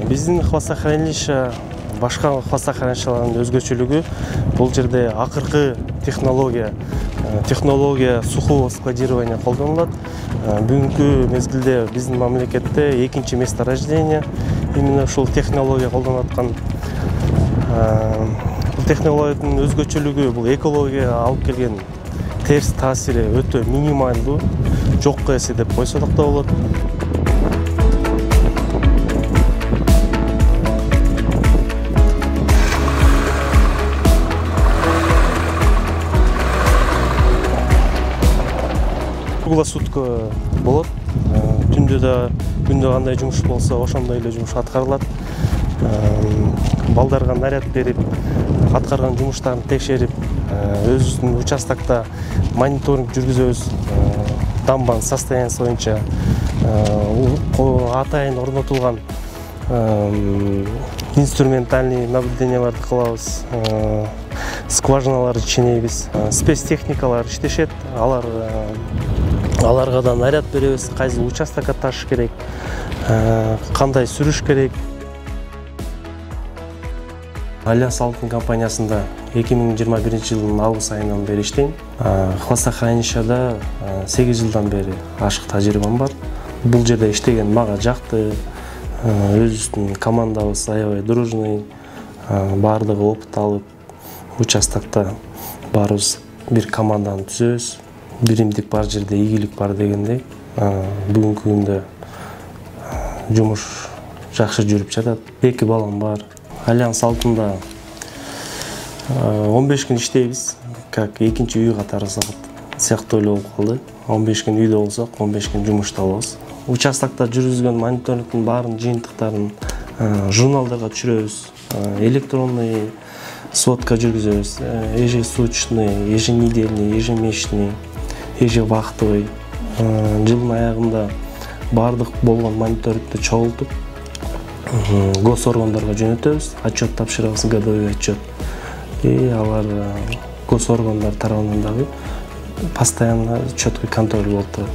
Биздин хвостохранилище башка хвостохранилищелердин өзгөчөлүгү бул жерде акыркы технология сухого складирования колдонулат. Бүгүнкү мезгилде биздин мамлекетте экинчи месторождение именно ушул технология колдонуп аткан. Бул технологиянын өзгөчөлүгү бул экологияга алып келген терс таасири өтө минималдуу, жокко эсе деп койсок да болот. Круглосутка болот. Түндө да күндө кандай жумуш болсо ошондой эле жумуш аткарылат. Балдарга наряд берип, аткарган жумуштарын текшерип, өзүбүздүн участокто мониторинг жүргүзөбүз. Дамбанын состояниясы боюнча атайын орнотулган инструментальный наблюденияларды кылабыз. Скважиналарды ченейбиз. Спецтехникалар иштешет. Аларга да наряд беребиз, кайсы участокко ташыш керек, кандай сүрүш керек. Альянс Алтын компаниясында 2021 жылдын август айынан бери иштейм. Хвостохранилищеда 8 жылдан бери ашык тажрыйбам бар. Бул жерде иштеген мага жакты. Өзүбүздүн командабыз аябай дружный, баардыгы опыт алып, участокто баарыбыз бир команданы түзөбүз. Биримдик бар жерде ийгилик бар дегендей. Бүгүнкү күндө жумуш жакшы жүрүп жатат. 2 балам бар. Альянс Алтында 15 күн иштейбиз. Как экинчи үй катары сыяктуу эле болуп калды. 15 күн үйдө болсок, 15 күн жумушта болобуз. Участокто жүргүзгөн мониторингдин баарын жыйынтыктарын журналдарга түшүрөбүз. Электронный сводка жүргүзөбүз. Ежесуточный, еженедельный, ежемесячный, ежевахтовый. Жылдын аягында баардык болгон мониторингди чогултуп, госоргандарга жөнөтөбүз. Отчет тапшырабыз, годовой отчет. Алар госоргандар тарабынан дагы постоянно четкий контроль болуп турат.